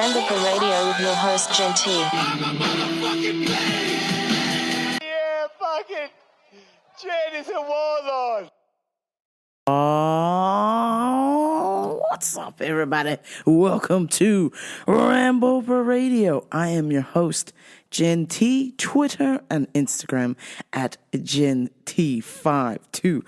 Ramble Radio with your host, Jen T. Yeah, fucking Jen is a warlord. What's up, everybody? Welcome to Ramble Radio. I am your host, Jen T. Twitter and Instagram at Jen T523.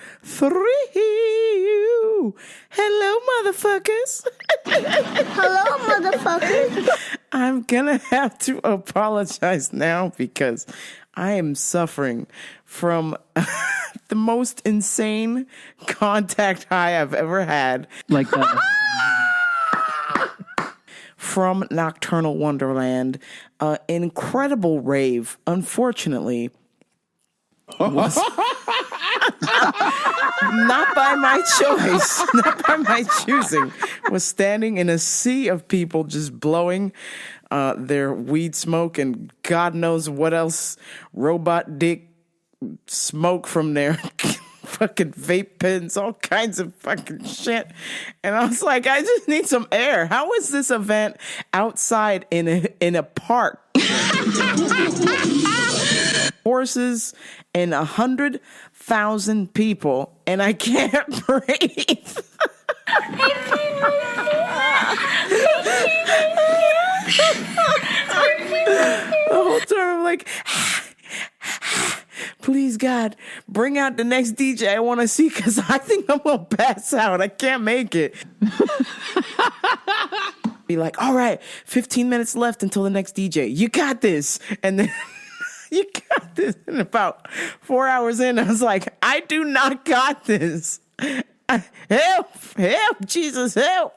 Hello, motherfuckers. Hello, motherfucker. I'm gonna have to apologize now because I am suffering from the most insane contact high I've ever had. Like that. From Nocturnal Wonderland. Incredible rave, unfortunately, was not by my choice, not by my choosing, was standing in a sea of people just blowing their weed smoke and God knows what else, robot dick smoke from their fucking vape pens, all kinds of fucking shit. And I was like, I just need some air. How is this event outside in a park? Horses and 100,000 people, and I can't breathe. The whole time I'm like, please, God, bring out the next DJ I want to see because I think I'm going to pass out. I can't make it. Be like, all right, 15 minutes left until the next DJ. You got this. And then you got this. And about 4 hours in, I was like, I do not got this. Help, Jesus, help.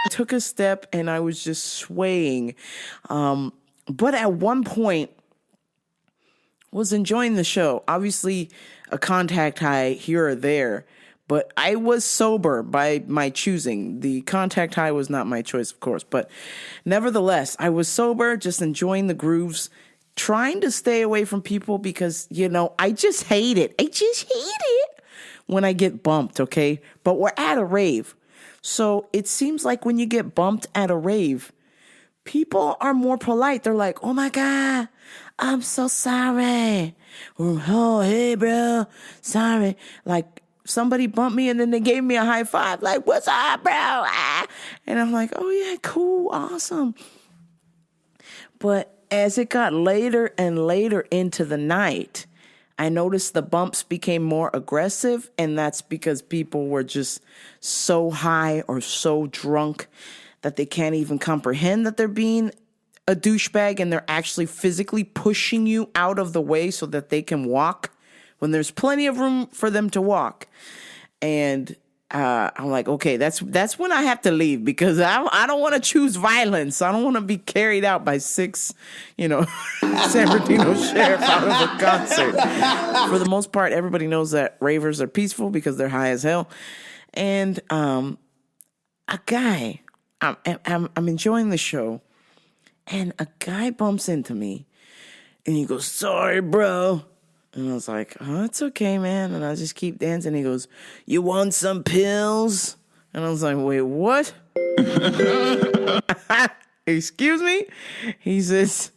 Took a step and I was just swaying. But at one point, was enjoying the show. Obviously, a contact high here or there, but I was sober by my choosing. The contact high was not my choice, of course, but nevertheless, I was sober, just enjoying the grooves, trying to stay away from people because, I just hate it. I just hate it when I get bumped, okay? But we're at a rave. So it seems like when you get bumped at a rave, people are more polite. They're like, oh my God, I'm so sorry. Or, oh, hey, bro, sorry. Like somebody bumped me and then they gave me a high five. Like, what's up, bro? Ah. And I'm like, oh yeah, cool, awesome. But as it got later and later into the night, I noticed the bumps became more aggressive, and that's because people were just so high or so drunk that they can't even comprehend that they're being a douchebag, and they're actually physically pushing you out of the way so that they can walk when there's plenty of room for them to walk. And I'm like, okay, that's when I have to leave because I don't want to choose violence. I don't want to be carried out by six, San Bernardino sheriff out of a concert. For the most part, everybody knows that ravers are peaceful because they're high as hell. And a guy, I'm enjoying the show, and a guy bumps into me, and he goes, "Sorry, bro." And I was like, oh, it's okay, man. And I just keep dancing. He goes, "You want some pills?" And I was like, wait, what? Excuse me? He says,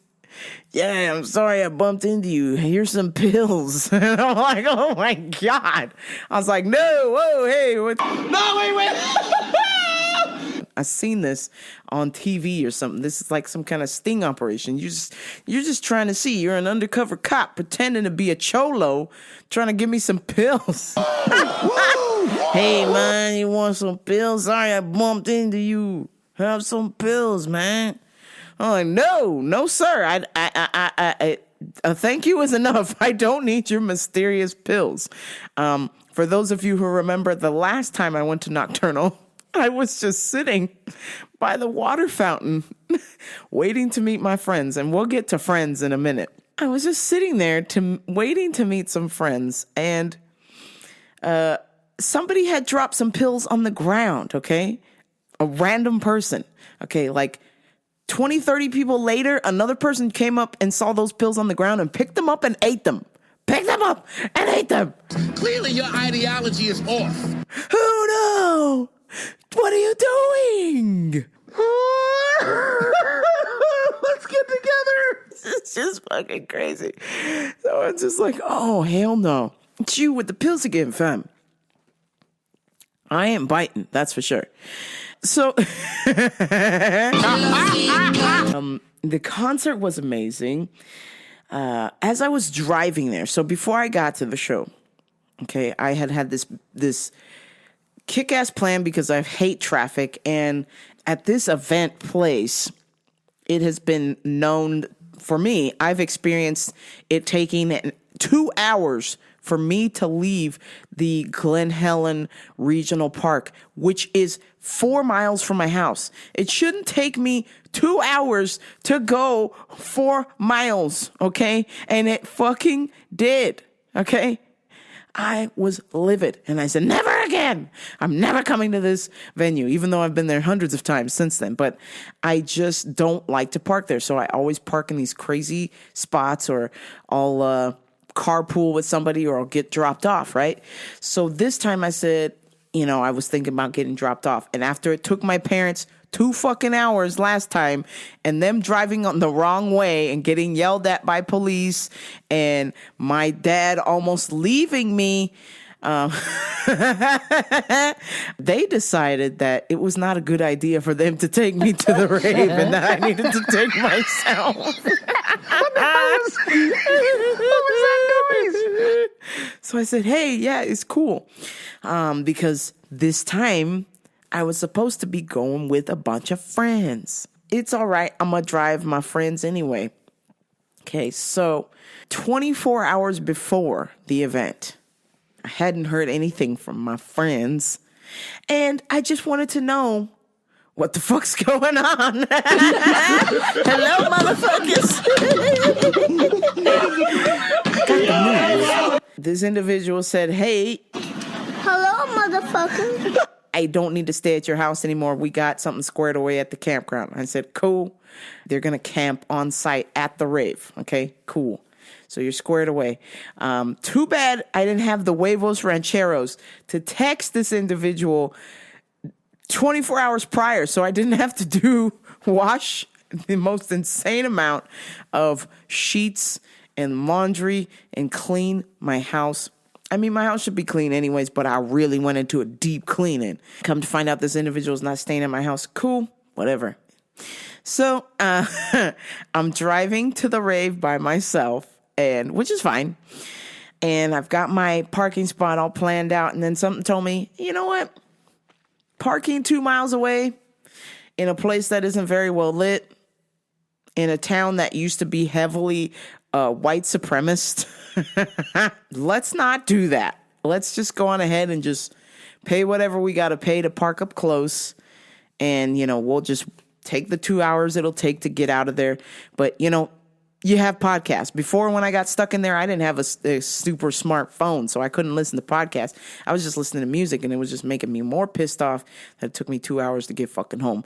yeah, I'm sorry I bumped into you. Here's some pills. And I'm like, oh my God. I was like, no, whoa, hey. What? No, wait. I've seen this on TV or something. This is like some kind of sting operation. You're just trying to see. You're an undercover cop pretending to be a cholo, trying to give me some pills. Hey man, you want some pills? Sorry, I bumped into you. Have some pills, man. I'm like, no, sir. I thank you is enough. I don't need your mysterious pills. For those of you who remember the last time I went to Nocturnal, I was just sitting by the water fountain waiting to meet my friends, and we'll get to friends in a minute. I was just sitting there waiting to meet some friends, and somebody had dropped some pills on the ground, okay? A random person, okay? Like 20, 30 people later, another person came up and saw those pills on the ground and picked them up and ate them. Picked them up and ate them. Clearly your ideology is off. Oh no! What are you doing? Let's get together. It's just fucking crazy. So it's just like, oh, hell no. It's you with the pills again, fam. I ain't biting, that's for sure. So the concert was amazing. As I was driving there, so before I got to the show, okay, I had this kick-ass plan because I hate traffic, and at this event place, it has been known for me, I've experienced it taking 2 hours for me to leave the Glen Helen Regional Park, which is 4 miles from my house. It shouldn't take me 2 hours to go 4 miles, okay? And it fucking did, okay? I was livid, and I said, never again. I'm never coming to this venue, even though I've been there hundreds of times since then. But I just don't like to park there, so I always park in these crazy spots, or I'll carpool with somebody, or I'll get dropped off, right? So this time I said, I was thinking about getting dropped off. And after it took my parents 2 fucking hours last time, and them driving on the wrong way and getting yelled at by police, and my dad almost leaving me, they decided that it was not a good idea for them to take me to the rave, and that I needed to take myself. What was that noise? So I said, hey, yeah, it's cool. Because this time I was supposed to be going with a bunch of friends. It's all right. I'm going to drive my friends anyway. Okay, so 24 hours before the event, I hadn't heard anything from my friends, and I just wanted to know what the fuck's going on. Hello, motherfuckers. I got the news. This individual said, hey. Hello, motherfucker. I don't need to stay at your house anymore. We got something squared away at the campground. I said, cool. They're going to camp on site at the rave. Okay, cool. So you're squared away. Too bad I didn't have the huevos rancheros to text this individual 24 hours prior, so I didn't have to wash the most insane amount of sheets and laundry and clean my house. I mean, my house should be clean anyways, but I really went into a deep cleaning. Come to find out this individual's not staying at my house. Cool, whatever. So I'm driving to the rave by myself, and which is fine. And I've got my parking spot all planned out, and then something told me, you know what? Parking 2 miles away in a place that isn't very well lit, in a town that used to be heavily white supremacist. Let's not do that. Let's just go on ahead and just pay whatever we got to pay to park up close. And, we'll just take the 2 hours it'll take to get out of there. But, you have podcasts. Before, when I got stuck in there, I didn't have a super smart phone, so I couldn't listen to podcasts. I was just listening to music, and it was just making me more pissed off that it took me 2 hours to get fucking home.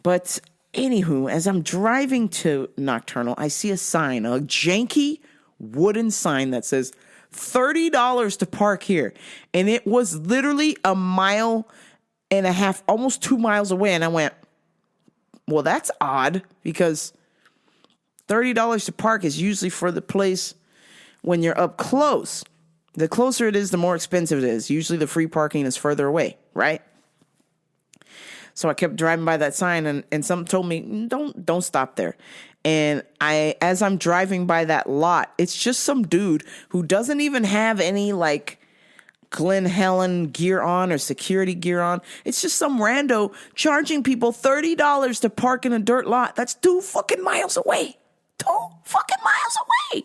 But anywho, as I'm driving to Nocturnal, I see a sign, a janky wooden sign that says $30 to park here. And it was literally 1.5 miles, almost 2 miles away. And I went, well, that's odd, because $30 to park is usually for the place when you're up close. The closer it is, the more expensive it is. Usually the free parking is further away, right? So I kept driving by that sign, and something told me, don't stop there. And as I'm driving by that lot, it's just some dude who doesn't even have any Glen Helen gear on or security gear on. It's just some rando charging people $30 to park in a dirt lot. That's 2 fucking miles away. 2 fucking miles away.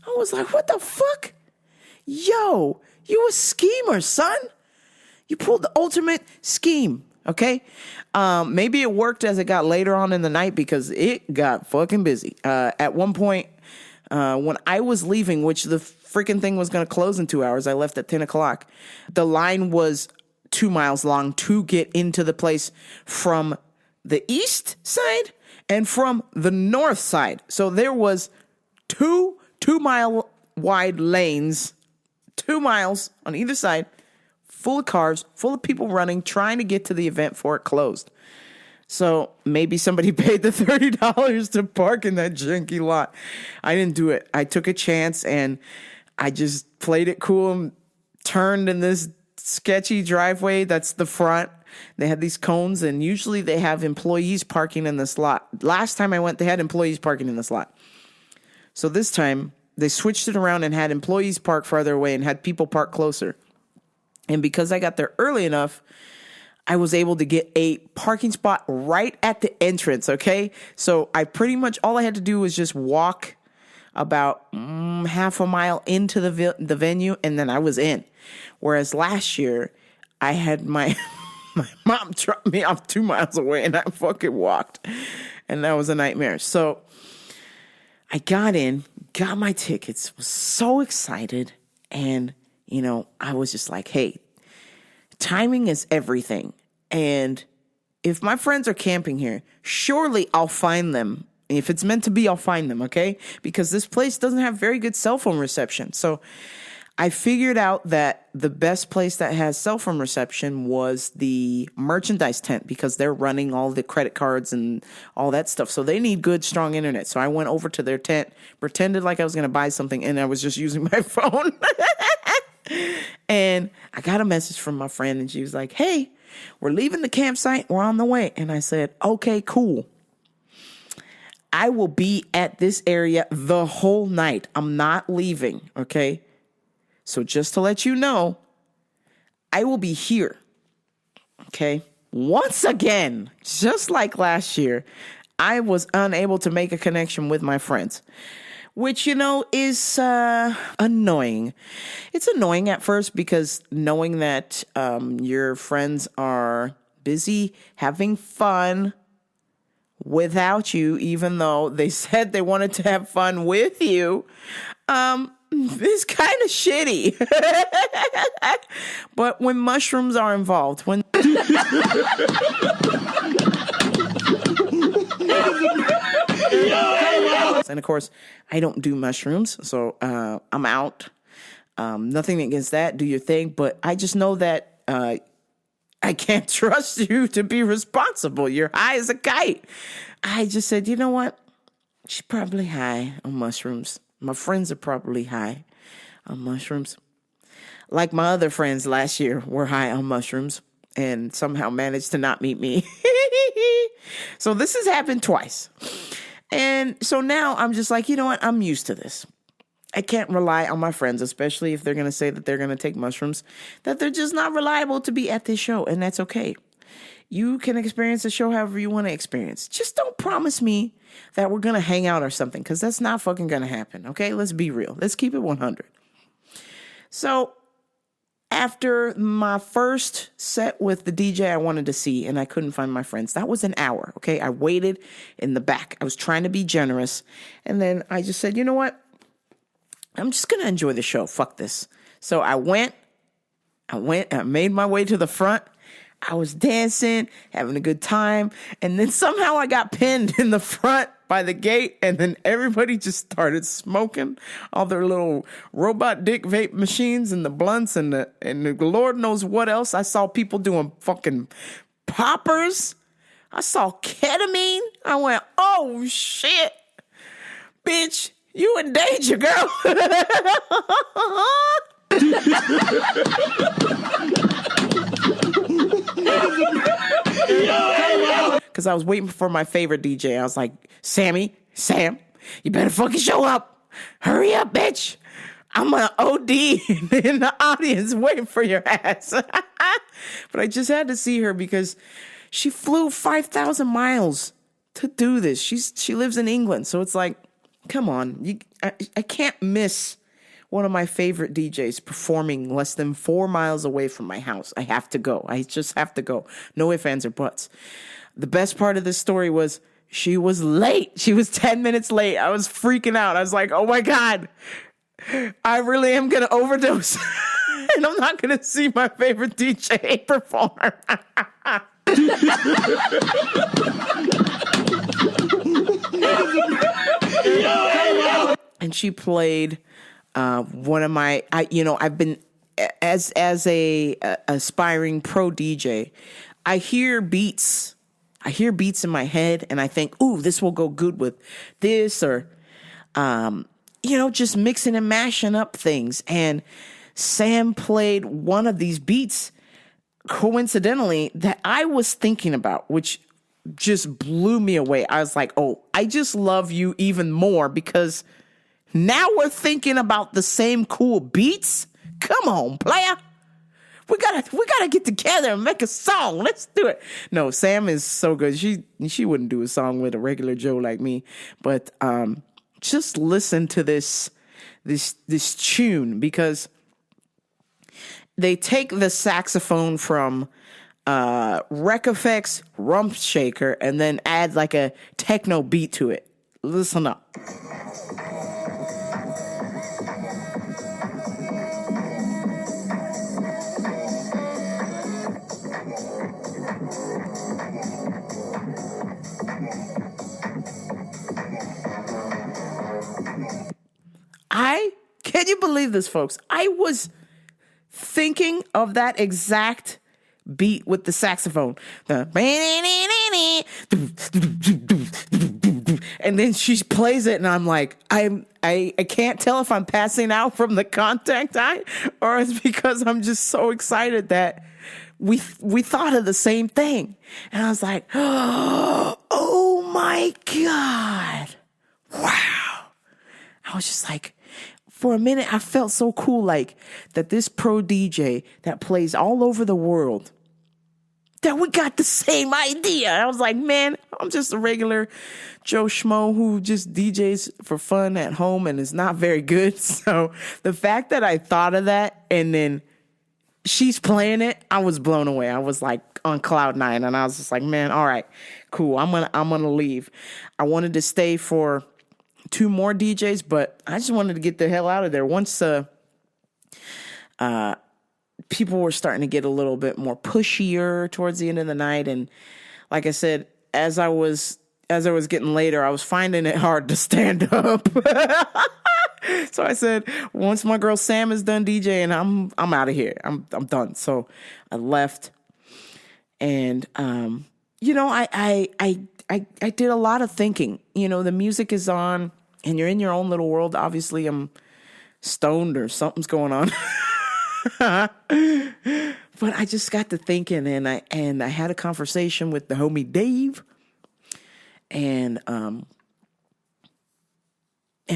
I was like, what the fuck? Yo, you a schemer, son. You pulled the ultimate scheme, okay? Maybe it worked as it got later on in the night, because it got fucking busy. At one point, when I was leaving, which the freaking thing was going to close in 2 hours, I left at 10 o'clock. The line was 2 miles long to get into the place from the east side and from the north side. So there was 2 2-mile wide lanes, 2 miles on either side, full of cars, full of people running, trying to get to the event before it closed. So maybe somebody paid the $30 to park in that janky lot. I didn't do it. I took a chance and I just played it cool and turned in this sketchy driveway that's the front. They had these cones, and usually they have employees parking in this lot. Last time I went, they had employees parking in this lot. So this time, they switched it around and had employees park farther away and had people park closer. And because I got there early enough, I was able to get a parking spot right at the entrance, okay? So I pretty much, all I had to do was just walk about half a mile into the venue, and then I was in. Whereas last year, I had my mom dropped me off 2 miles away, and I fucking walked. And that was a nightmare. So I got in, got my tickets, was so excited. And, you know, I was just like, hey, timing is everything. And if my friends are camping here, surely I'll find them. If it's meant to be, I'll find them, okay? Because this place doesn't have very good cell phone reception. So I figured out that the best place that has cell phone reception was the merchandise tent, because they're running all the credit cards and all that stuff. So they need good, strong internet. So I went over to their tent, pretended like I was going to buy something, and I was just using my phone. And I got a message from my friend, and she was like, hey, we're leaving the campsite. We're on the way. And I said, okay, cool. I will be at this area the whole night. I'm not leaving, okay? So just to let you know, I will be here, okay? Once again, just like last year, I was unable to make a connection with my friends, which, you know, is annoying. It's annoying at first because knowing that your friends are busy having fun without you, even though they said they wanted to have fun with you, it's kind of shitty. But when mushrooms are involved, when and of course, I don't do mushrooms, so I'm out. Nothing against that. Do your thing, but I just know that I can't trust you to be responsible. You're high as a kite. I just said, you know what? She's probably high on mushrooms. My friends are probably high on mushrooms. Like my other friends last year were high on mushrooms and somehow managed to not meet me. So this has happened twice. And so now I'm just like, you know what? I'm used to this. I can't rely on my friends, especially if they're going to say that they're going to take mushrooms, that they're just not reliable to be at this show. And that's okay. You can experience the show however you want to experience. Just don't promise me that we're going to hang out or something, because that's not fucking going to happen. Okay, let's be real. Let's keep it 100. So after my first set with the DJ I wanted to see and I couldn't find my friends, that was an hour. Okay, I waited in the back. I was trying to be generous. And then I just said, you know what? I'm just going to enjoy the show. Fuck this. So I made my way to the front. I was dancing, having a good time. And then somehow I got pinned in the front by the gate. And then everybody just started smoking all their little robot dick vape machines and the blunts and the Lord knows what else. I saw people doing fucking poppers. I saw ketamine. I went, oh shit, bitch. You in danger, girl. Because I was waiting for my favorite DJ. I was like, Sam, you better fucking show up. Hurry up, bitch. I'm an OD in the audience waiting for your ass. But I just had to see her because she flew 5,000 miles to do this. She lives in England, so it's like, come on, I can't miss one of my favorite DJs performing less than 4 miles away from my house. I have to go. I just have to go. No ifs, ands, or buts. The best part of this story was she was late. She was 10 minutes late. I was freaking out. I was like, oh my God, I really am going to overdose. And I'm not going to see my favorite DJ perform. And she played one of my, I've been as a aspiring pro DJ, I hear beats. I hear beats in my head and I think, ooh, this will go good with this, or, just mixing and mashing up things. And Sam played one of these beats coincidentally that I was thinking about, which just blew me away. I was like, oh, I just love you even more because now we're thinking about the same cool beats. Come on, player. We gotta get together and make a song. Let's do it. No, Sam is so good. She wouldn't do a song with a regular Joe like me. But just listen to this tune, because they take the saxophone from Wreck Effect's Rump Shaker and then add like a techno beat to it. Listen up. Can you believe this, folks? I was thinking of that exact beat with the saxophone. And then she plays it and I'm like, I can't tell if I'm passing out from the contact high or it's because I'm just so excited that we thought of the same thing. And I was like, oh my God. Wow. I was just like, for a minute, I felt so cool, like that this pro DJ that plays all over the world, that we got the same idea. I was like, man, I'm just a regular Joe Schmo who just DJs for fun at home and is not very good. So the fact that I thought of that and then she's playing it, I was blown away. I was like on cloud nine, and I was just like, man, all right, cool. I'm gonna leave. I wanted to stay for 2 more DJs, but I just wanted to get the hell out of there. Once people were starting to get a little bit more pushier towards the end of the night, and like I said, as I was getting later, I was finding it hard to stand up. So I said, once my girl Sam is done DJing, I'm out of here. I'm done. So I left, and I did a lot of thinking. The music is on, and you're in your own little world. Obviously, I'm stoned or something's going on. But I just got to thinking, and I had a conversation with the homie Dave, and a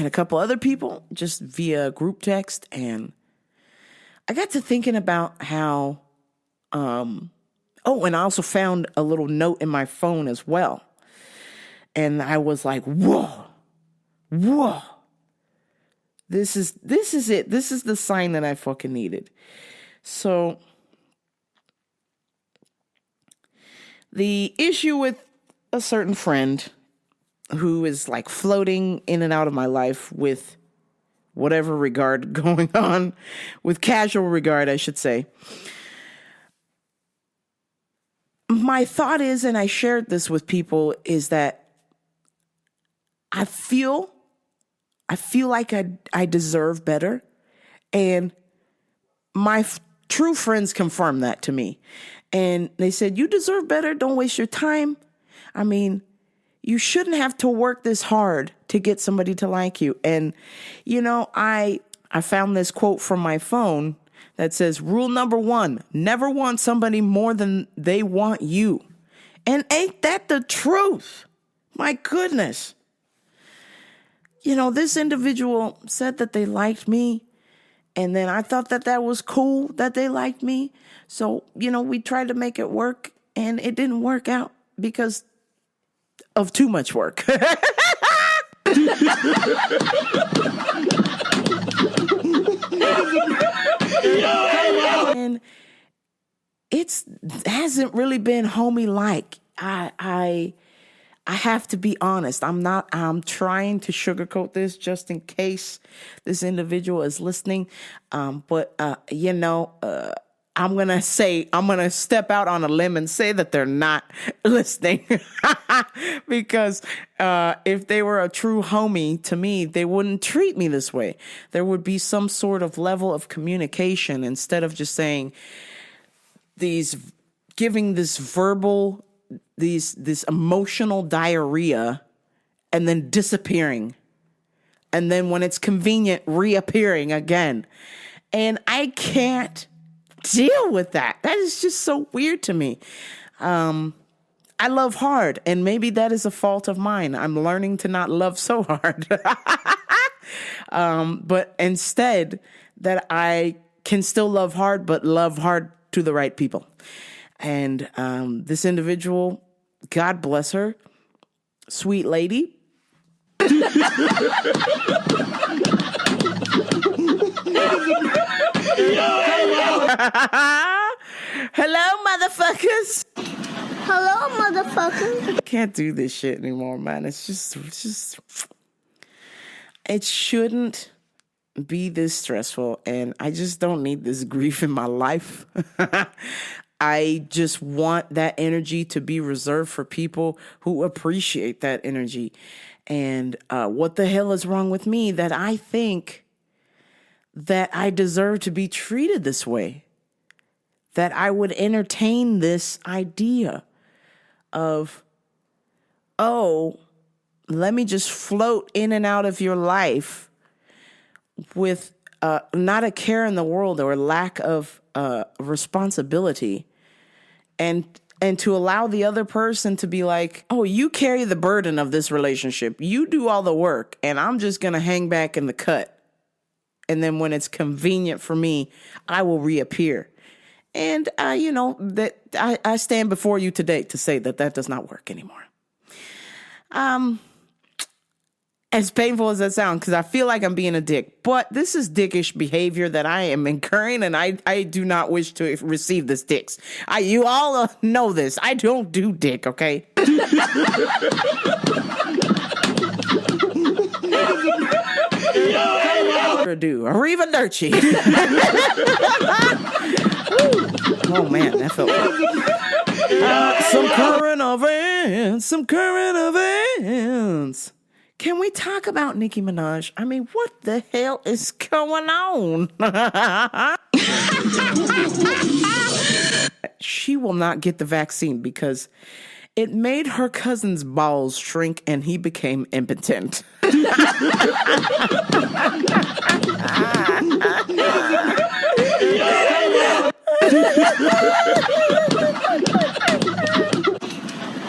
couple other people just via group text, and I got to thinking about how, and I also found a little note in my phone as well. And I was like, whoa, this is it. This is the sign that I fucking needed. So the issue with a certain friend who is like floating in and out of my life with whatever regard going on, with casual regard, I should say. My thought is, and I shared this with people, is that I feel like I deserve better. And my true friends confirmed that to me. And they said, you deserve better. Don't waste your time. I mean, you shouldn't have to work this hard to get somebody to like you. And, I found this quote from my phone that says, rule number 1, never want somebody more than they want you. And ain't that the truth? My goodness. This individual said that they liked me, and then I thought that was cool that they liked me. So, we tried to make it work, and it didn't work out because of too much work. And it hasn't really been homie-like. I have to be honest. I'm trying to sugarcoat this just in case this individual is listening. But I'm going to step out on a limb and say that they're not listening. Because if they were a true homie to me, they wouldn't treat me this way. There would be some sort of level of communication instead of just saying giving this verbal, this emotional diarrhea and then disappearing. And then when it's convenient, reappearing again. And I can't deal with that. That is just so weird to me. I love hard, and maybe that is a fault of mine. I'm learning to not love so hard. But instead, that I can still love hard, but love hard to the right people. And this individual, God bless her, sweet lady. Hello, motherfuckers. Hello, motherfucker. I can't do this shit anymore, man. It's just, it shouldn't be this stressful, and I just don't need this grief in my life. I just want that energy to be reserved for people who appreciate that energy. And what the hell is wrong with me that I think that I deserve to be treated this way? That I would entertain this idea of, oh, let me just float in and out of your life with not a care in the world or lack of responsibility, and to allow the other person to be like, oh, you carry the burden of this relationship. You do all the work, and I'm just going to hang back in the cut. And then when it's convenient for me, I will reappear. And, that I stand before you today to say that does not work anymore. As painful as that sounds, because I feel like I'm being a dick, but this is dickish behavior that I am incurring, and I do not wish to receive this dicks. You all know this. I don't do dick, okay? Do Arrivederci. Oh man, that felt good. Some current events. Can we talk about Nicki Minaj? I mean, what the hell is going on? She will not get the vaccine because it made her cousin's balls shrink and he became impotent.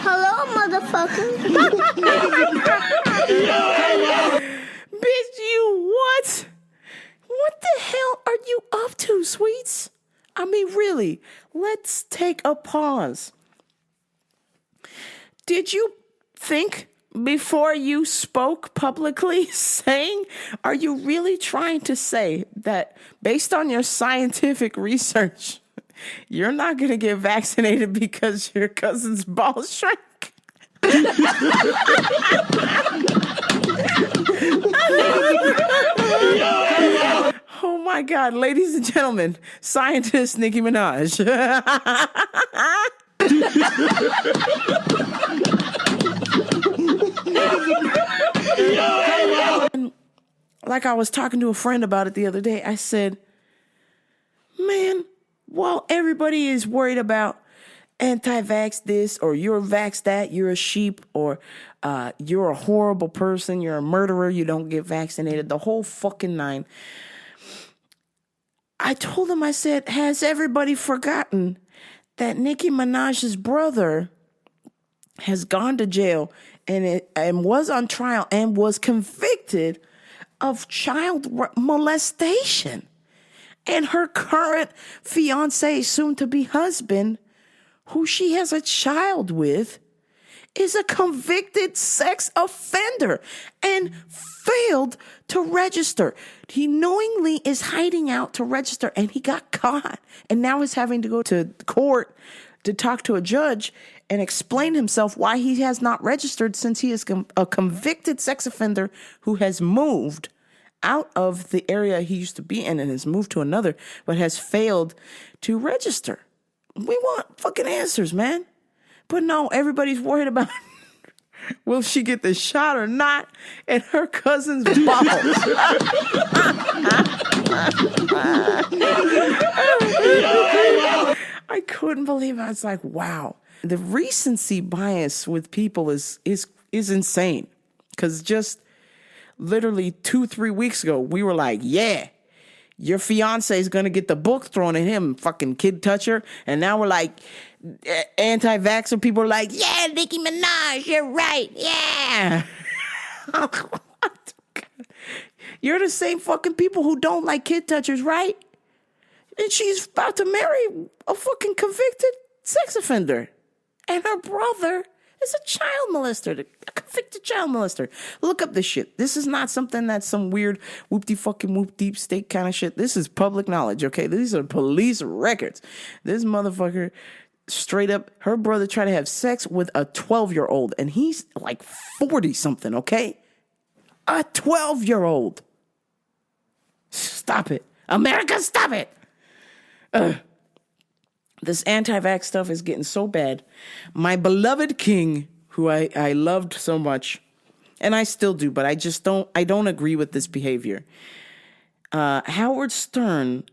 Hello, motherfucker. Bitch, you what? What the hell are you up to, sweets? I mean, really, let's take a pause. Did you think before you spoke publicly saying, are you really trying to say that based on your scientific research, you're not going to get vaccinated because your cousin's balls shrank? Oh my God, ladies and gentlemen, scientist Nicki Minaj. Like I was talking to a friend about it the other day, I said, man, while everybody is worried about anti-vax this or you're vax that, you're a sheep, or you're a horrible person, you're a murderer, you don't get vaccinated, the whole fucking nine. I told him, I said, has everybody forgotten that Nicki Minaj's brother has gone to jail and was on trial and was convicted of child molestation? And her current fiance, soon-to-be husband, who she has a child with, is a convicted sex offender and failed to register. He knowingly is hiding out to register, and he got caught. And now he's having to go to court to talk to a judge and explain himself why he has not registered, since he is a convicted sex offender who has moved out of the area he used to be in and has moved to another, but has failed to register. We want fucking answers, man. But no, everybody's worried about will she get the shot or not? And her cousin's balls. I couldn't believe it. I was like, wow. The recency bias with people is insane. Because just literally 2-3 weeks ago, we were like, yeah, your fiance is going to get the book thrown at him, fucking kid toucher. And now we're like, anti-vaxxer people are like, yeah, Nicki Minaj, you're right. Yeah. What? You're the same fucking people who don't like kid touchers, right? And she's about to marry a fucking convicted sex offender. And her brother is a child molester, a convicted child molester. Look up this shit. This is not something that's some weird whoop deep state kind of shit. This is public knowledge, okay? These are police records. This motherfucker, straight up, her brother tried to have sex with a 12-year-old, and he's like 40-something, okay? A 12-year-old. Stop it. America, stop it. This anti-vax stuff is getting so bad. My beloved king, who I loved so much, and I still do, but I don't agree with this behavior. Howard Stern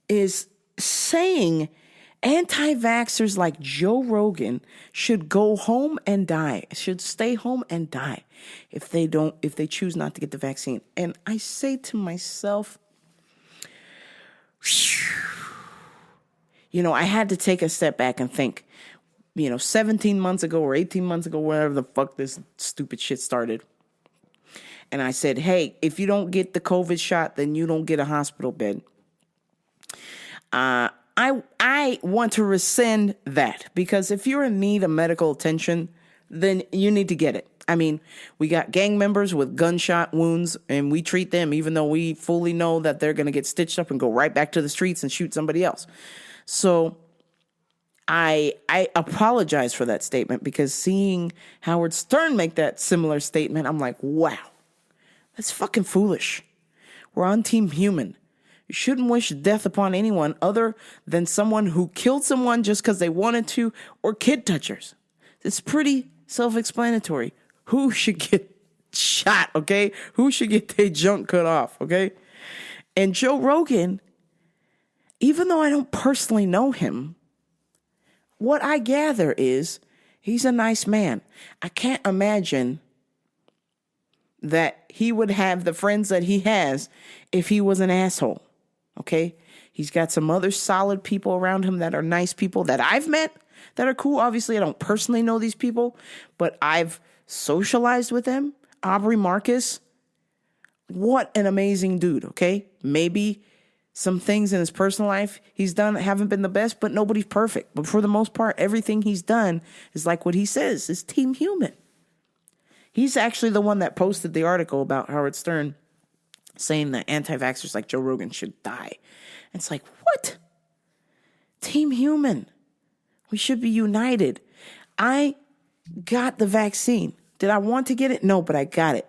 is saying anti-vaxxers like Joe Rogan should go home and die, should stay home and die if they choose not to get the vaccine. And I say to myself, I had to take a step back and think, 17 months ago or 18 months ago, wherever the fuck this stupid shit started. And I said, hey, if you don't get the COVID shot, then you don't get a hospital bed. I want to rescind that, because if you're in need of medical attention, then you need to get it. I mean, we got gang members with gunshot wounds, and we treat them even though we fully know that they're going to get stitched up and go right back to the streets and shoot somebody else. So I apologize for that statement, because seeing Howard Stern make that similar statement, I'm like, wow, that's fucking foolish. We're on Team Human. You shouldn't wish death upon anyone other than someone who killed someone just because they wanted to, or kid touchers. It's pretty self-explanatory. Who should get shot, okay? Who should get their junk cut off, okay? And Joe Rogan, even though I don't personally know him, what I gather is he's a nice man. I can't imagine that he would have the friends that he has if he was an asshole, okay? He's got some other solid people around him that are nice people that I've met that are cool. Obviously, I don't personally know these people, but I've socialized with them. Aubrey Marcus, what an amazing dude, okay? Maybe some things in his personal life he's done haven't been the best, but nobody's perfect. But for the most part, everything he's done is like what he says, is Team Human. He's actually the one that posted the article about Howard Stern saying that anti-vaxxers like Joe Rogan should die. And it's like, what? Team Human. We should be united. I got the vaccine. Did I want to get it? No, but I got it.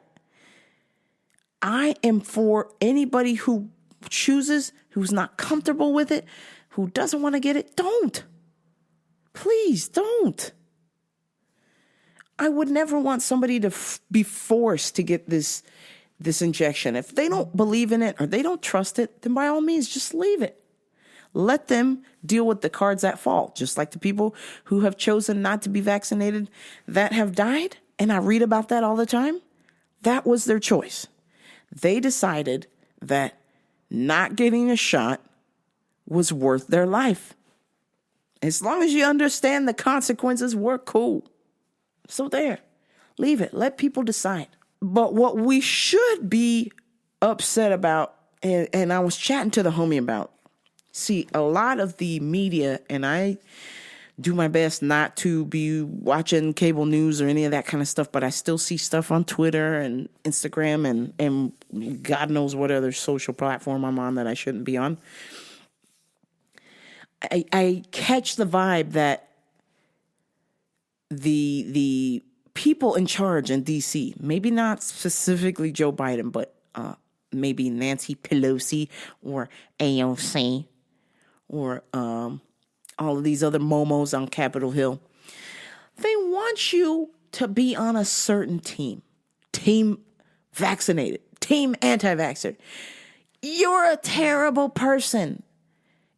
I am for anybody who chooses, who's not comfortable with it, who doesn't want to get it. Don't. Please don't. I would never want somebody to be forced to get this injection. If they don't believe in it or they don't trust it, then by all means, just leave it. Let them deal with the cards that fall, just like the people who have chosen not to be vaccinated that have died. And I read about that all the time. That was their choice. They decided that not getting a shot was worth their life. As long as you understand the consequences, we're cool. So there, leave it. Let people decide. But what we should be upset about, and I was chatting to the homie about, see, a lot of the media, and I do my best not to be watching cable news or any of that kind of stuff, but I still see stuff on Twitter and Instagram and God knows what other social platform I'm on that I shouldn't be on. I catch the vibe that the people in charge in DC, maybe not specifically Joe Biden, but maybe Nancy Pelosi or AOC or all of these other momos on Capitol Hill. They want you to be on a certain team. Team vaccinated, team anti-vaxxer. You're a terrible person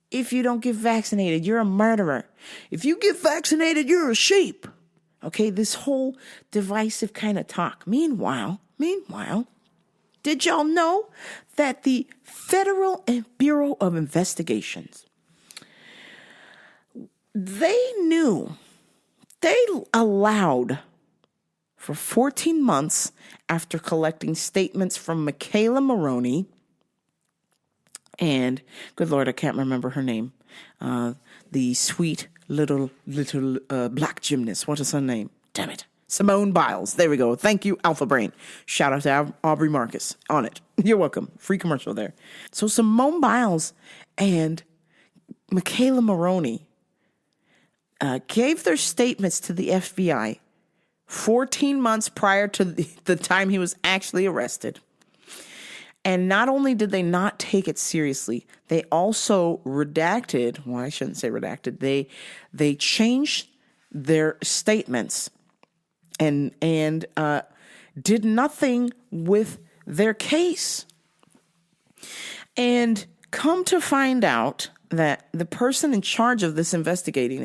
if you don't get vaccinated. You're a murderer. If you get vaccinated, you're a sheep. Okay, this whole divisive kind of talk. Meanwhile, did y'all know that the Federal Bureau of Investigations, they allowed for 14 months after collecting statements from Michaela Maroney and, good Lord, I can't remember her name, the sweet little black gymnast. What is her name? Damn it. Simone Biles. There we go. Thank you, Alpha Brain. Shout out to Aubrey Marcus on it. You're welcome. Free commercial there. So Simone Biles and Michaela Maroney gave their statements to the FBI 14 months prior to the time he was actually arrested. And not only did they not take it seriously, they also redacted, well, I shouldn't say redacted, they changed their statements and did nothing with their case. And come to find out that the person in charge of this investigating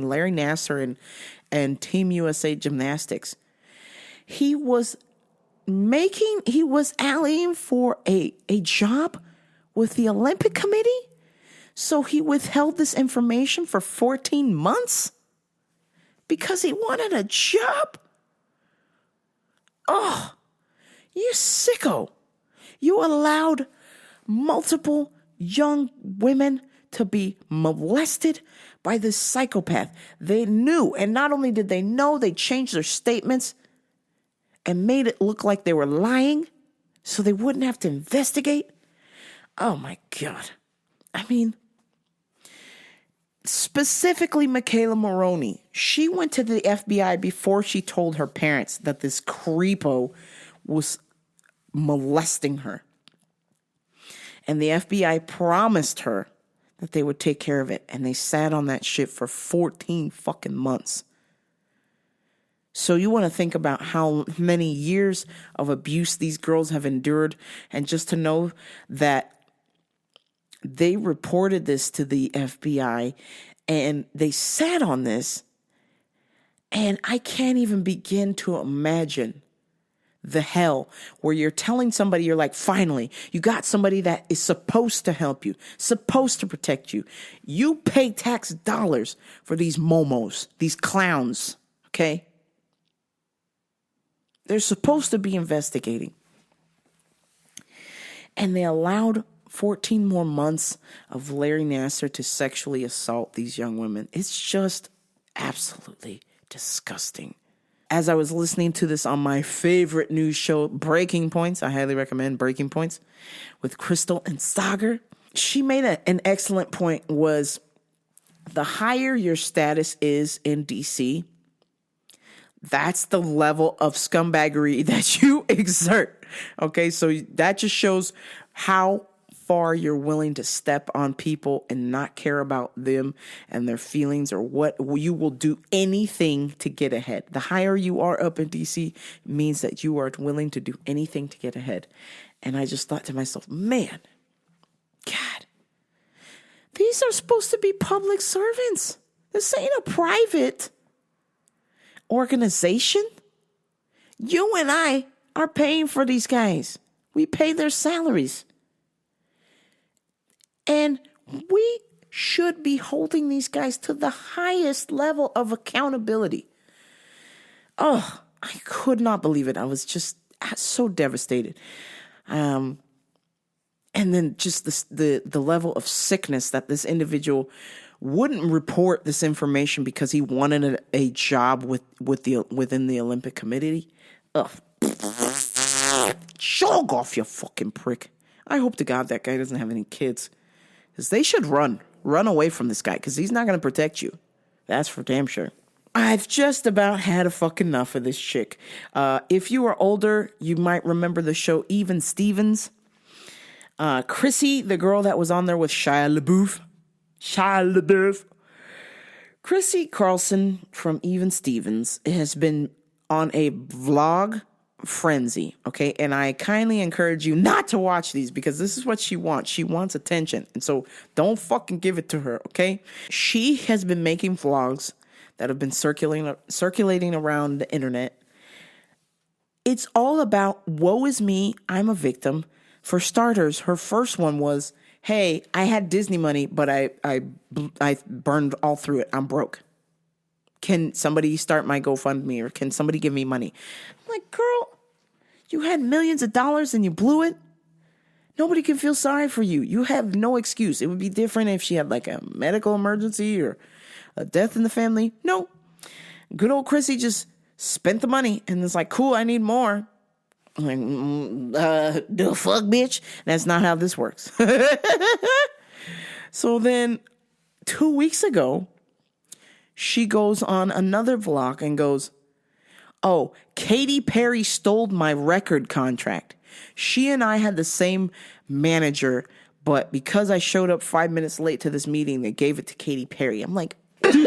Larry Nassar and Team USA Gymnastics, he was allying for a job with the Olympic Committee. So he withheld this information for 14 months because he wanted a job. Oh, you sicko. You allowed multiple young women to be molested by this psychopath. They knew, and not only did they know, they changed their statements and made it look like they were lying so they wouldn't have to investigate. Oh my God. I mean, specifically Michaela Maroney, she went to the FBI before she told her parents that this creepo was molesting her. And the FBI promised her that they would take care of it. And they sat on that shit for 14 fucking months. So you want to think about how many years of abuse these girls have endured. And just to know that they reported this to the FBI and they sat on this. And I can't even begin to imagine the hell where you're telling somebody, you're like, finally, you got somebody that is supposed to help you, supposed to protect you. You pay tax dollars for these momos, these clowns, okay? They're supposed to be investigating. And they allowed 14 more months of Larry Nassar to sexually assault these young women. It's just absolutely disgusting. As I was listening to this on my favorite news show, Breaking Points, I highly recommend Breaking Points, with Crystal and Sagar, she made an excellent point, was the higher your status is in DC, that's the level of scumbaggery that you exert. Okay, so that just shows how far you're willing to step on people and not care about them and their feelings, or what you will do anything to get ahead. The higher you are up in DC means that you are willing to do anything to get ahead. And I just thought to myself, man, God, these are supposed to be public servants. This ain't a private organization. You and I are paying for these guys. We pay their salaries. And we should be holding these guys to the highest level of accountability. Oh, I could not believe it. I was just so devastated. And then just the level of sickness that this individual wouldn't report this information because he wanted a job within the Olympic Committee. Ugh. Jog off, you fucking prick. I hope to God that guy doesn't have any kids. Because they should run away from this guy, because he's not going to protect you. That's for damn sure. I've just about had a fucking enough of this chick. If you are older, you might remember the show Even Stevens. Chrissy, the girl that was on there with Shia LaBeouf. Chrissy Carlson from Even Stevens has been on a vlog frenzy, okay? And I kindly encourage you not to watch these because this is what she wants. She wants attention. And so don't fucking give it to her, okay? She has been making vlogs that have been circulating around the internet. It's all about, woe is me, I'm a victim. For starters, her first one was, hey, I had Disney money, but I burned all through it. I'm broke. Can somebody start my GoFundMe, or can somebody give me money? I'm like, girl, you had millions of dollars and you blew it. Nobody can feel sorry for you. You have no excuse. It would be different if she had like a medical emergency or a death in the family. No. Good old Chrissy just spent the money and it's like, cool, I need more. I'm like, the fuck, bitch? That's not how this works. So then 2 weeks ago, she goes on another vlog and goes, oh, Katy Perry stole my record contract. She and I had the same manager, but because I showed up 5 minutes late to this meeting, they gave it to Katy Perry. I'm like, do you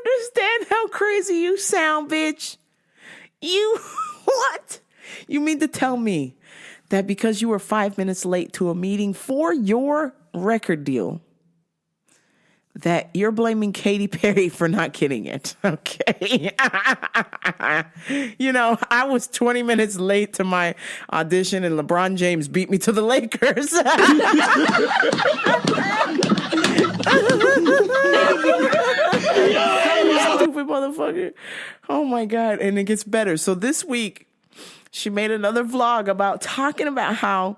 understand how crazy you sound, bitch? You, what? You mean to tell me that because you were 5 minutes late to a meeting for your record deal, that you're blaming Katy Perry for not getting it? Okay. You know, I was 20 minutes late to my audition and LeBron James beat me to the Lakers. Stupid motherfucker. Oh my God. And it gets better. So this week, she made another vlog about talking about how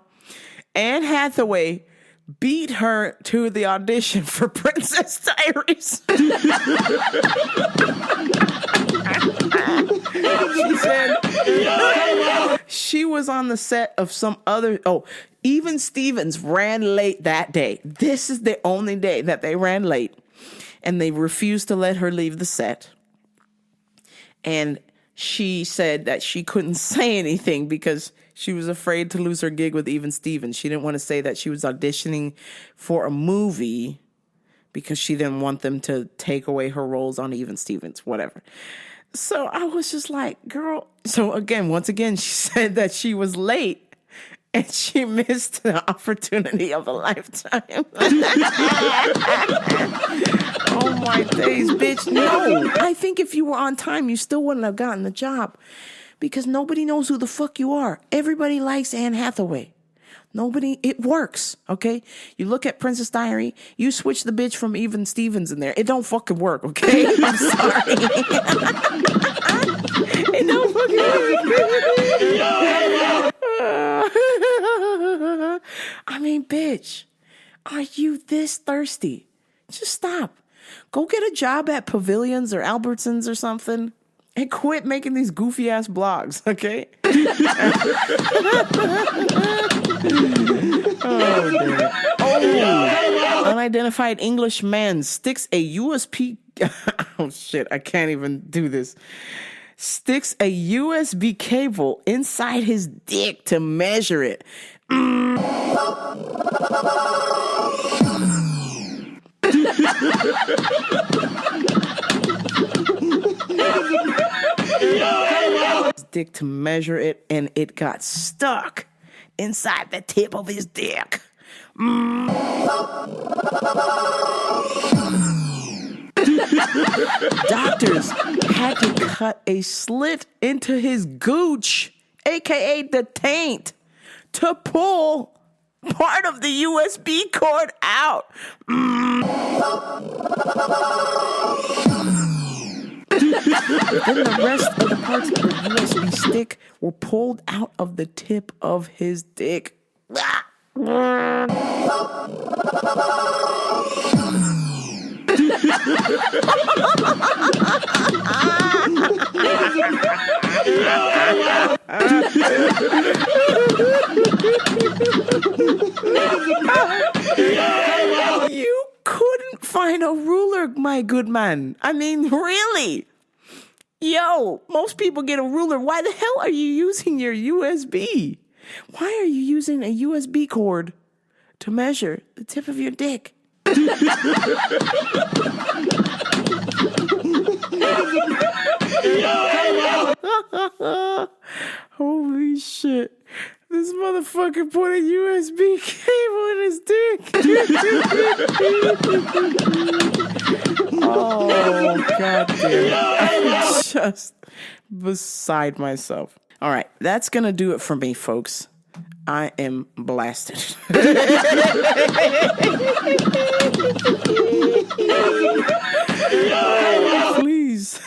Anne Hathaway beat her to the audition for Princess Diaries. She said she was on the set of some other... Oh, Even Stevens ran late that day. This is the only day that they ran late. And they refused to let her leave the set. And she said that she couldn't say anything because she was afraid to lose her gig with Even Stevens. She didn't want to say that she was auditioning for a movie because she didn't want them to take away her roles on Even Stevens, whatever. So I was just like, girl. So again, once again, she said that she was late and she missed the opportunity of a lifetime. Oh my days, bitch. No, I think if you were on time, you still wouldn't have gotten the job because nobody knows who the fuck you are. Everybody likes Anne Hathaway. Nobody, it works, okay? You look at Princess Diary, you switch the bitch from Even Stevens in there. It don't fucking work, okay? I'm sorry. It don't fucking work. I mean, bitch, are you this thirsty? Just stop. Go get a job at Pavilions or Albertsons or something and quit making these goofy ass blogs, okay? Oh, damn. Oh, unidentified English man sticks a USB. Oh, shit. I can't even do this. Sticks a USB cable inside his dick to measure it. His dick to measure it, and it got stuck inside the tip of his dick. Doctors had to cut a slit into his gooch, aka the taint, to pull part of the USB cord out. Then the rest of the parts of the USB stick were pulled out of the tip of his dick. You couldn't find a ruler, my good man. I mean, really? Yo, most people get a ruler. Why the hell are you using your USB? Why are you using a USB cord to measure the tip of your dick? Holy shit. This motherfucker put a USB cable in his dick. Oh, God damn. I'm just beside myself. All right, that's going to do it for me, folks. I am blasted. Please.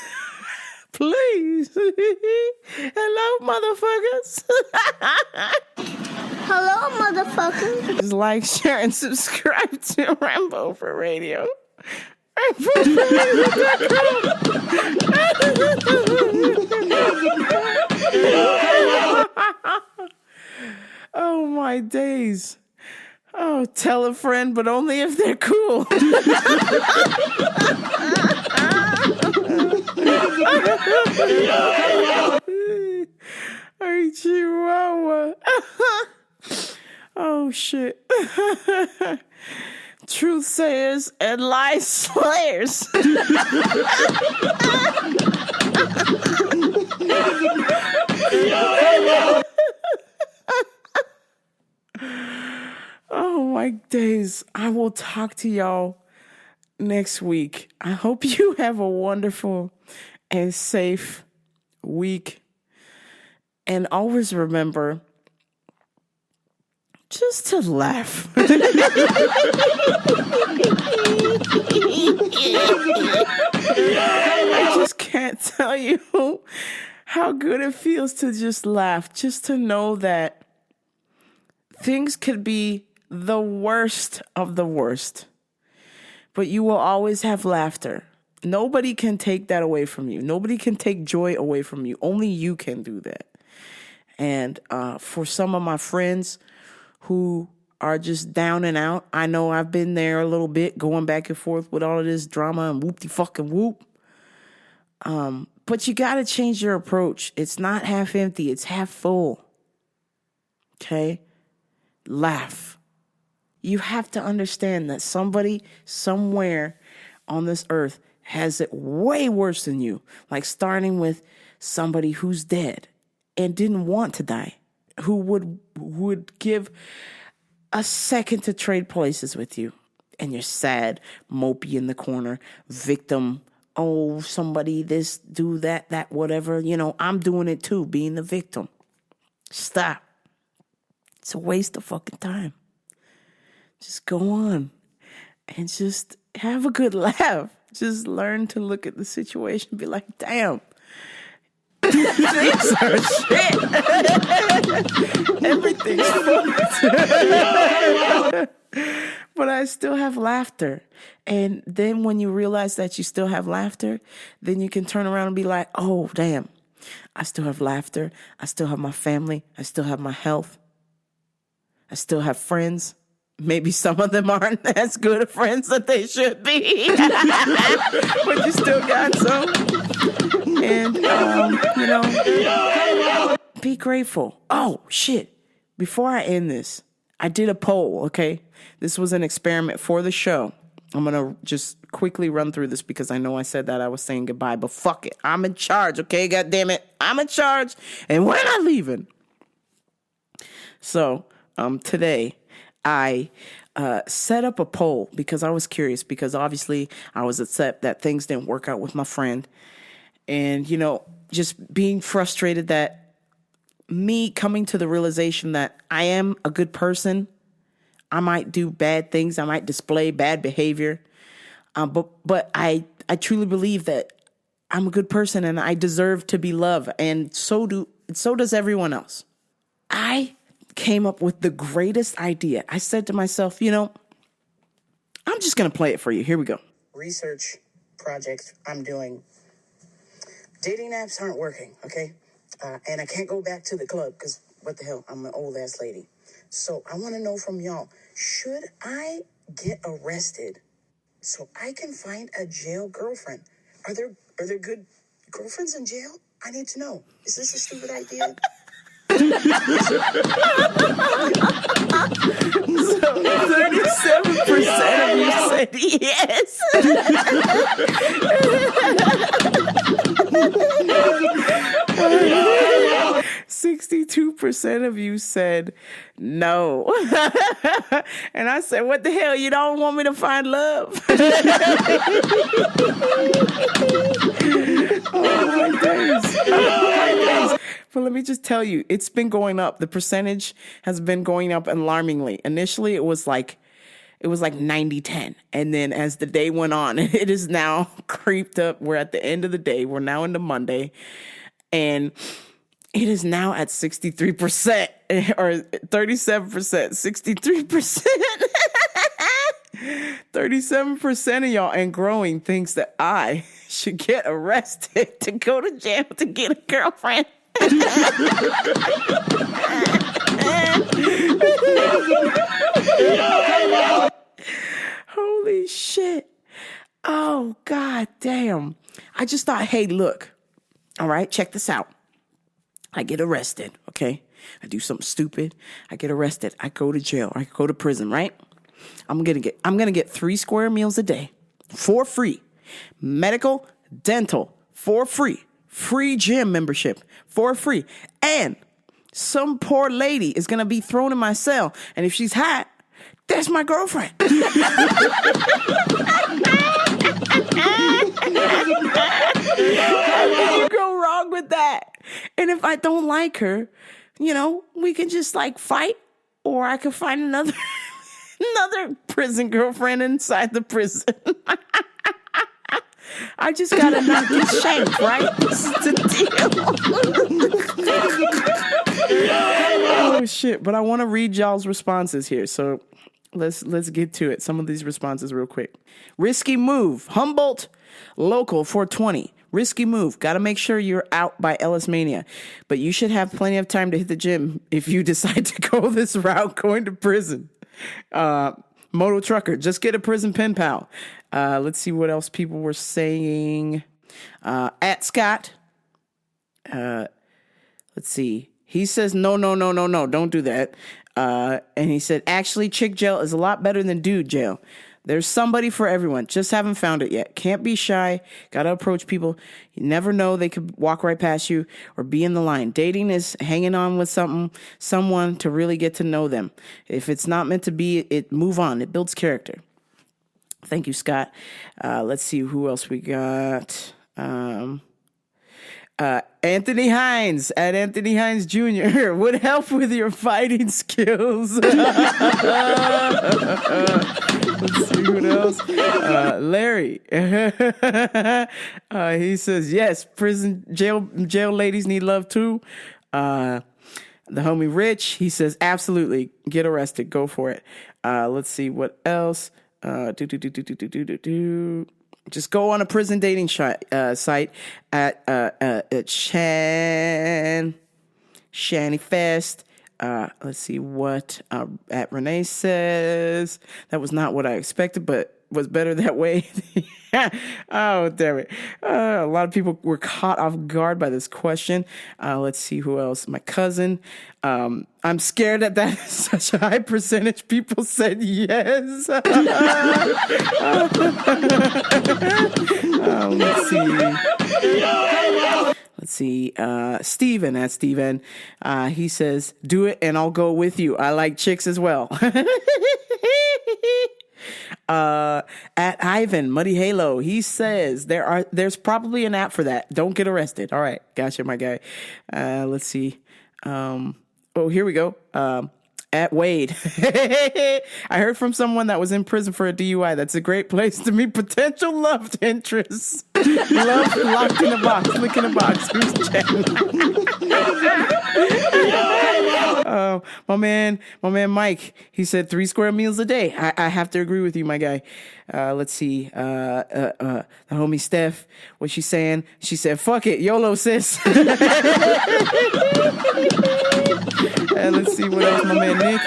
Please. Hello, motherfuckers. Hello, motherfucker. Just like, share, and subscribe to Rambo for Radio. Oh, my days. Oh, tell a friend, but only if they're cool. Hey, Chihuahua. Oh, shit. Truth sayers and lies slayers. Oh, my days. I will talk to y'all next week. I hope you have a wonderful and safe week. And always remember just to laugh. I just can't tell you how good it feels to just laugh, just to know that things could be the worst of the worst, but you will always have laughter. Nobody can take that away from you. Nobody can take joy away from you. Only you can do that. And for some of my friends who are just down and out, I know I've been there a little bit, going back and forth with all of this drama and whoop-de-fucking-whoop. But you got to change your approach. It's not half empty. It's half full. Okay? Laugh. You have to understand that somebody somewhere on this earth has it way worse than you. Like starting with somebody who's dead and didn't want to die, who would give a second to trade places with you. And you're sad, mopey in the corner, victim. Oh, somebody, this, do that, whatever. You know, I'm doing it too, being the victim. Stop. It's a waste of fucking time. Just go on and just have a good laugh. Just learn to look at the situation and be like, damn, things are shit. Everything's fucked. But I still have laughter. And then when you realize that you still have laughter, then you can turn around and be like, oh, damn, I still have laughter. I still have my family. I still have my health. I still have friends. Maybe some of them aren't as good of friends that they should be. But you still got some. And, you know, be grateful. Oh, shit. Before I end this, I did a poll, okay? This was an experiment for the show. I'm going to just quickly run through this because I know I said that I was saying goodbye, but fuck it. I'm in charge, okay? God damn it. I'm in charge. And we're not leaving. So, today, I set up a poll because I was curious, because obviously I was upset that things didn't work out with my friend. And, you know, just being frustrated that me coming to the realization that I am a good person. I might do bad things. I might display bad behavior. But I truly believe that I'm a good person and I deserve to be loved. And so does everyone else. I came up with the greatest idea. I said to myself, you know, I'm just going to play it for you. Here we go. Research project I'm doing. Dating apps aren't working, okay? And I can't go back to the club because what the hell, I'm an old ass lady. So I want to know from y'all, should I get arrested so I can find a jail girlfriend? Are there good girlfriend's in jail? I need to know. Is this a stupid idea? 37% of you said yes. 62% of you said no. And I said, what the hell? You don't want me to find love? Oh my days. But let me just tell you, it's been going up. The percentage has been going up alarmingly. Initially, it was like 90-10. And then as the day went on, it is now creeped up. We're at the end of the day. We're now into Monday. And it is now at 63% or 37%, 63%. 37% of y'all and growing thinks that I should get arrested to go to jail to get a girlfriend. Holy shit. Oh, god damn. I just thought, hey, look. All right, check this out. I get arrested, okay? I do something stupid. I get arrested. I go to jail. I go to prison, right? I'm gonna get 3 square meals a day for free. Medical, dental, for free. Free gym membership for free. And some poor lady is gonna be thrown in my cell. And if she's hot, that's my girlfriend. How can you go wrong with that? And if I don't like her, you know, we can just like fight, or I could find another prison girlfriend inside the prison. I just gotta not get shanked, right? This is the deal. Oh shit! But I want to read y'all's responses here, so let's get to it. Some of these responses real quick. Risky move, Humboldt local 420. Risky move. Got to make sure you're out by Ellis Mania. But you should have plenty of time to hit the gym if you decide to go this route going to prison. Moto Trucker. Just get a prison pen pal. Let's see what else people were saying. At Scott. Let's see. He says, no. Don't do that. And he said, actually, chick jail is a lot better than dude jail. There's somebody for everyone. Just haven't found it yet. Can't be shy. Got to approach people. You never know. They could walk right past you or be in the line. Dating is hanging on with someone to really get to know them. If it's not meant to be, move on. It builds character. Thank you, Scott. Let's see who else we got. Anthony Hines at Anthony Hines Jr. would help with your fighting skills. Let's see what else. Larry. He says, yes, prison jail ladies need love too. The homie Rich, he says, absolutely, get arrested, go for it. Let's see what else. Just go on a prison dating site at Shanny Fest. Let's see what at Renee says. That was not what I expected, but was better that way. Oh, damn it. A lot of people were caught off guard by this question. Let's see who else. My cousin. I'm scared that such a high percentage people said yes. Let's see. Steven, that's Steven. He says, do it and I'll go with you. I like chicks as well. At Ivan Muddy Halo, he says there's probably an app for that. Don't get arrested. All right, gotcha, my guy. Let's see. Here we go. At Wade, I heard from someone that was in prison for a DUI. That's a great place to meet potential love interests. Love locked in a box, lick in a box. Who's chatting? My man Mike, he said 3 square meals a day. I have to agree with you, my guy. Let's see. The homie Steph, what's she saying? She said, fuck it, YOLO, sis. Let's see what else, my man Nick.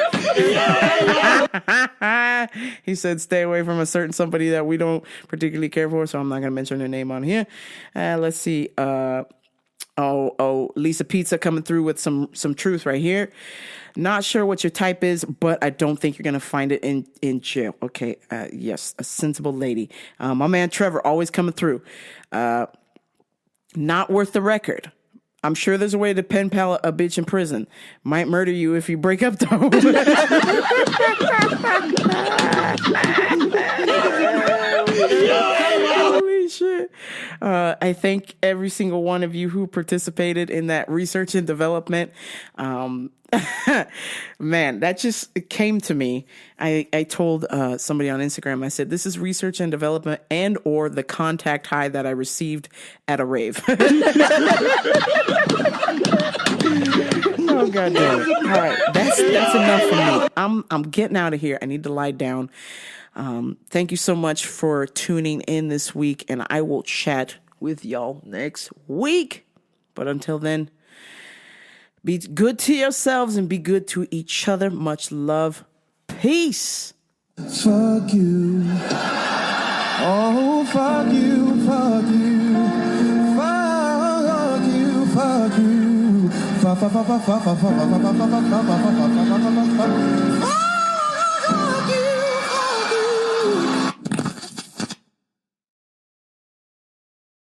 He said, stay away from a certain somebody that we don't particularly care for, so I'm not going to mention their name on here. Let's see. Lisa Pizza coming through with some truth right here. Not sure what your type is, but I don't think you're gonna find it in jail. Okay, yes, a sensible lady. My man Trevor always coming through. Not worth the record. I'm sure there's a way to pen pal a bitch in prison. Might murder you if you break up though. Holy shit. I thank every single one of you who participated in that research and development. Man, that just came to me. I told somebody on Instagram, I said, this is research and development and or the contact high that I received at a rave. Oh, God damn it. All right, that's enough for me. I'm getting out of here. I need to lie down. Thank you so much for tuning in this week, and I will chat with y'all next week. But until then, be good to yourselves and be good to each other. Much love. Peace. Fuck you. Oh, fuck you, fuck you. Fuck you, fuck you. Fuck, fuck, fuck, fuck, fuck, fuck, fuck, fuck, fuck, fuck, fuck, fuck, fuck, fuck.